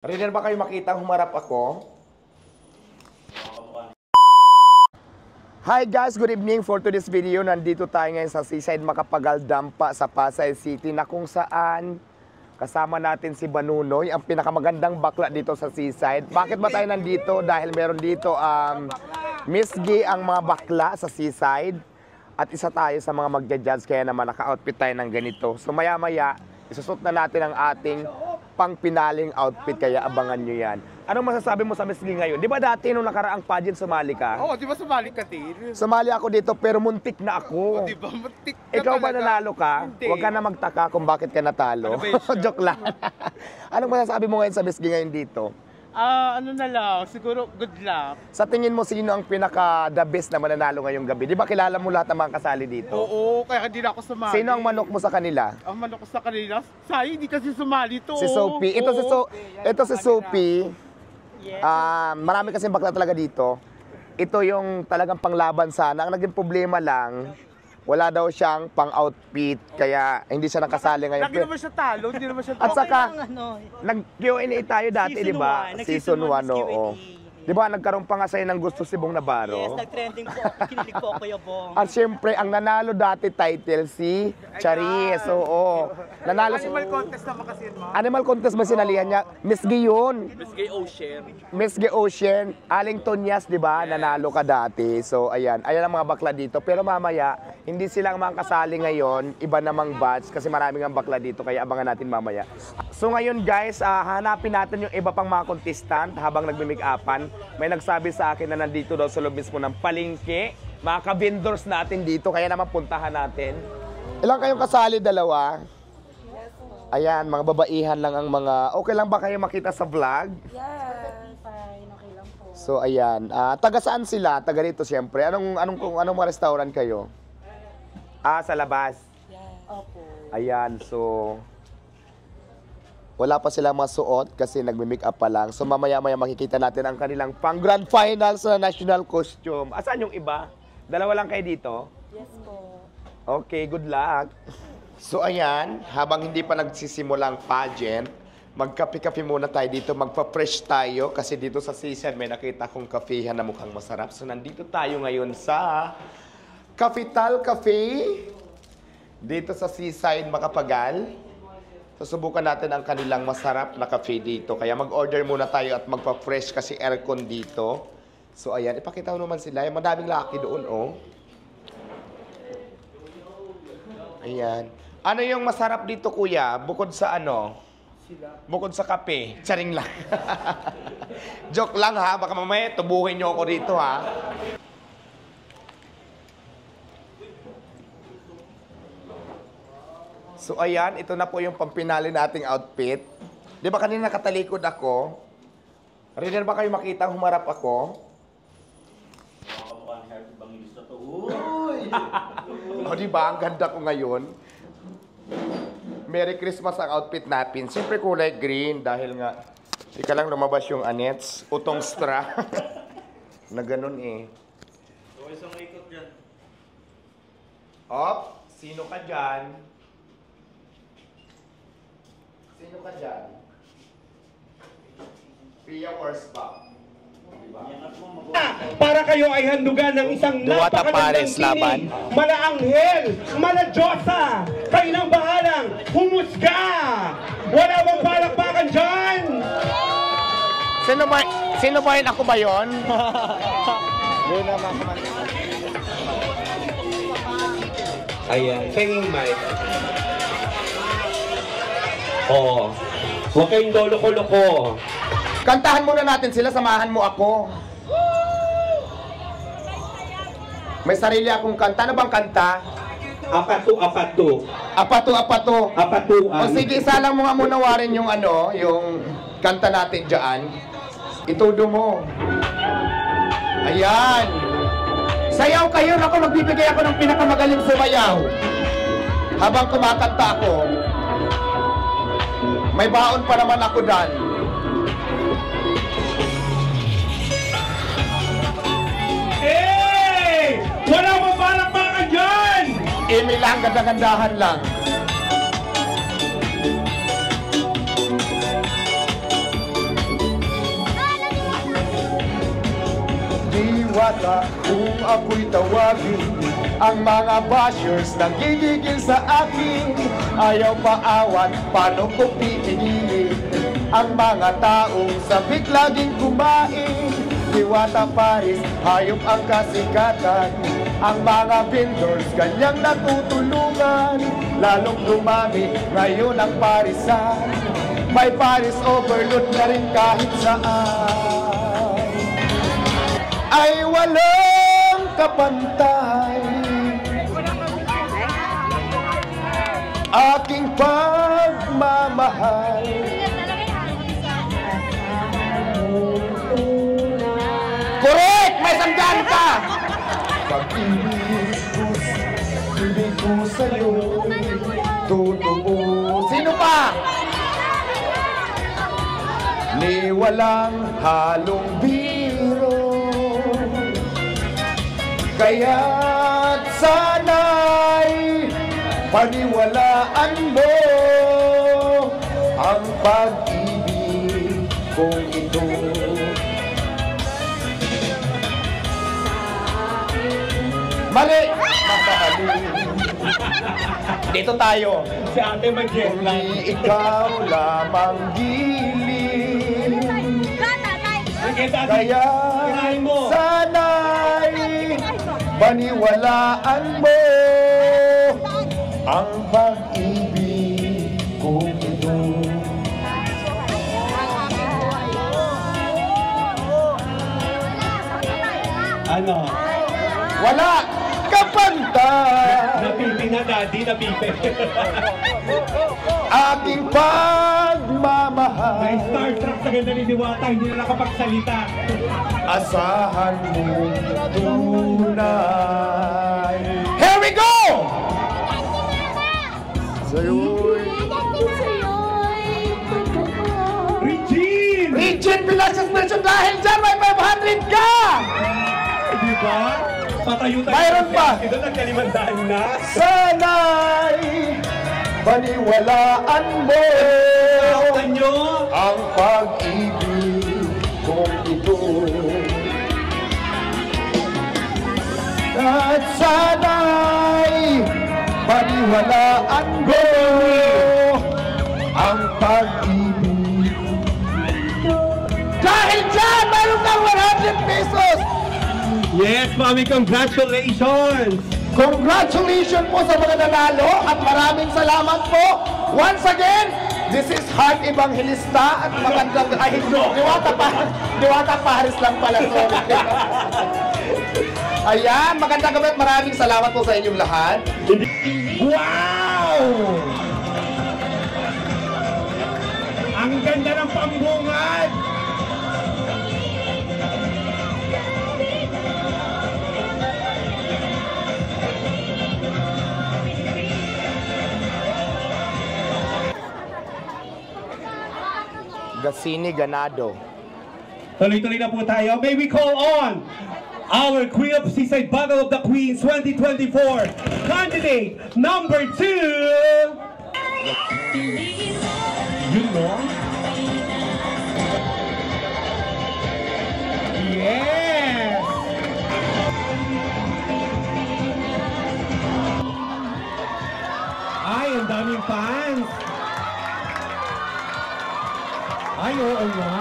Ready ba kayo makita humarap ako? Hi guys, good evening. For today's video, nandito tayo ngayon sa Seaside Macapagal Dampa sa Pasay City na kung saan kasama natin si Banunoy, ang pinakamagandang bakla dito sa Seaside. Bakit ba tayo nandito? Dahil meron dito Miss G ang mga bakla sa Seaside at isa tayo sa mga magja-judge kaya naman naka-outfit tayo ng ganito. So maya-maya, isusot na natin ang ating pang-pinaling outfit kaya abangan nyo yan. Anong masasabi mo sa Miss G ngayon? Di ba dati nung nakaraang pageant sumali ka? Oo, di ba sumali ka, Tin? Sumali ako dito pero muntik na ako. Di ba? Muntik ka Ikaw ba talaga. nanalo ka? Hindi. Huwag ka na magtaka kung bakit ka natalo. Ano ba yun, siya? Joke lang. Anong masasabi mo ngayon sa Miss G ngayon dito? Ano na lang, siguro good luck. Sa tingin mo, sino ang pinaka-the best na mananalo ngayong gabi? Di ba kilala mo lahat ng mga kasali dito? Oo, kaya hindi na ako sumali. Sino ang manok mo sa kanila? Ang manok ko sa kanila? Sayang, hindi kasi sumali to. Si Sophie. Ito si Sophie. Yes. Marami kasi bakla talaga dito. Ito yung talagang panglaban sana. Ang naging problema lang, wala daw siyang pang-outfit, kaya hindi siya nakasali ngayon. Lagi naman siya talo, hindi naman siya At talo. saka, nag-Q&A tayo dati, di ba? Season 1, oo. Di ba, nagkaroon pa nga sa'yo ng gusto si Bong Navarro? Yes, nag-trending po. Kinilig po ako, Kuya Bong. At syempre, ang nanalo dati title si Charis, oo. Nanalo si... Animal contest naman kasi yun, ma. Animal contest ba sinalihan niya? Miss G yun. Miss Gay Ocean. Miss G Ocean, Aling Tonyas, di ba? Nanalo ka dati. So, ayan. Ayan ang mga bakla dito. Pero mamaya, hindi sila ang mga kasali ngayon. Iba namang batch kasi maraming ang bakla dito. Kaya abangan natin mamaya. So, ngayon guys, hanapin natin yung iba pang mga contestant habang nagmimik-upan. May nagsabi sa akin na nandito daw sa loob mismo ng palengke. Mga ka-vendors natin dito. Kaya naman puntahan natin. Ilang kayong kasali? Dalawa? Ayan, mga babaihan lang ang mga... Okay lang ba kayo makita sa vlog? Yes, fine. Okay lang po. So ayan, taga saan sila? Taga rito siyempre. Anong mga restaurant kayo? Sa labas. Yes. Opo. Ayan, so wala pa silang masuot kasi nagmi-make up pa lang. So mamaya-maya makikita natin ang kanilang pang grand final sa national costume. Saan yung iba? Dalawa lang kayo dito? Yes po. Okay, good luck. So ayan, habang hindi pa nagsisimulang pageant, magkape-kape muna tayo dito, magpa-fresh tayo kasi dito sa Seaside may nakita kong kafehan na mukhang masarap. So nandito tayo ngayon sa Capital Cafe dito sa Seaside Macapagal. Susubukan natin ang kanilang masarap na cafe dito. Kaya mag-order muna tayo at magpa-fresh kasi aircon dito. So ayan, ipakita mo naman sila. Yung madaming laki doon, oh. Ayan. Ano yung masarap dito, kuya? Bukod sa ano? Bukod sa kape. Charing lang. Joke lang ha. Baka mamaya tubuhin nyo ako dito ha. So ayan, ito na po yung pampinali nating outfit. Di ba kanina nakatalikod ako? Ready ba kayo makita humarap ako? O di ba? Ang ganda ko ngayon. Merry Christmas ang outfit natin. Siyempre kulay green dahil nga ika lang lumabas yung anets, utong straw. Na ganun eh. So, isang ikot dyan. Op, sino ka dyan? Sino ka dyan? Pia Horsback. Para kayo ay handugan ng isang Duwata Pares laban. Malaanghel, Malajosa, kayo nang bahalang humusga. Wala bang palakpakan dyan? Sino ba yun? Ako ba yun? Ayan, singing mic. Oo. Huwag kayong lolo-loko. Kantahan muna natin sila, samahan mo ako. May sarili akong kanta. Ano bang kanta? Apatu. Apato. Apatuan. O sige, isa lang mo nga muna warin yung ano, yung kanta natin dyan. Itudo mo. Ayan. Sayaw kayo. Ako, magbibigay ako ng pinakamagaling sumayaw. Habang kumakanta ako, may baon pa naman ako dan. Hey! Wala bang palakpakan dyan? Emi lang, ganda-gandahan lang. Diwata kung ako'y tawagin, ang mga bashers nagigigil sa akin. Ayaw paawat, paano ko pipigilin ang mga taong sabik laging kumain. Diwata Paris, hayop ang kasikatan. Ang mga vendors kanyang natutulungan. Lalong dumami ngayon ang parisan. May Paris overload na rin kahit saan. Ay walang kapantay aking pagmamahal. Correct! May sanggan ka! Pag-ibig ko sa'yo, totoo. Sino pa? Ni walang halong biro, kaya't sana'y paniwalaan mo ang pag-ibig kong ito. Mali! Masahalin. Dito tayo. Si ate mag-jet Kung lang. di ikaw lamang gilid, kaya sana'y paniwalaan mo ang pag-ibig kong ito. Ano? Wala kapantay Napipi na, daddy. Napipi. aking pagmamahal. May Star Trek sa ganda ni Diwata. Hindi na nakapagsalita. Asahan mo tunay. Here we go! Sa'yo'y Regine! Regine Velasquez Nelson, dahil dyan may 500 ka! Di ba? Patayo tayo. Mayroon pa. Ito nagkalimandaan na. Sana'y paniwalaan mo Kautan nyo. ang pag-ibig kong ito. At sana'y paniwalaan mo ang pag-ibig. Dahil dyan, mayroon kang 100 pesos! Yes, mami, congratulations! Congratulations po sa mga nanalo at maraming salamat po. Once again, this is Heart Evangelista at magandang Diwata Paris lang pala. Sorry. Ayan, magandang gabi at maraming salamat po sa inyong lahat. Wow! Ang ganda ng pambungad! Gasini Ganado. Tuloy-tuloy na po tayo. May we call on our Queen of Seaside Battle of the Queens 2024 candidate number 2. You know? Yes! Ay, ang daming fans! Ay, oo nga.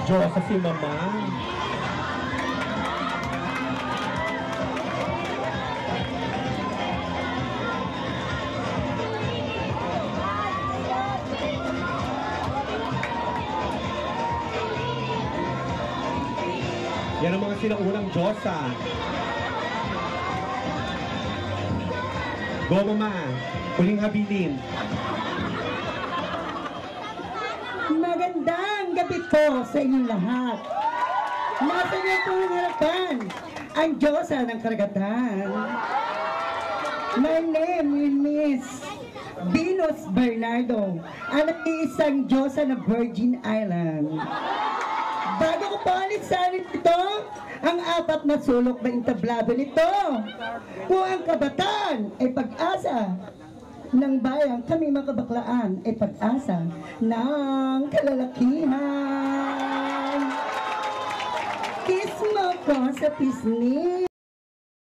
Diyosa si Mama. Yan ang mga sinaunang Diyosa. Go, Mama. Huling habilin. Magandang gabi po sa inyong lahat. Nasa niyo pong harapan ang Diyosa ng Karagatan. My name is Miss Venus Bernardo, ang isang Diyosa ng Virgin Island. Bago ko po alisanin ito, ang apat na sulok na entablado nito. Kung ang kabataan ay pag-asa, ng bayan, kami mga kabaklaan ay pag-asa ng kalalakihan. Kiss mo ko sa pisngi.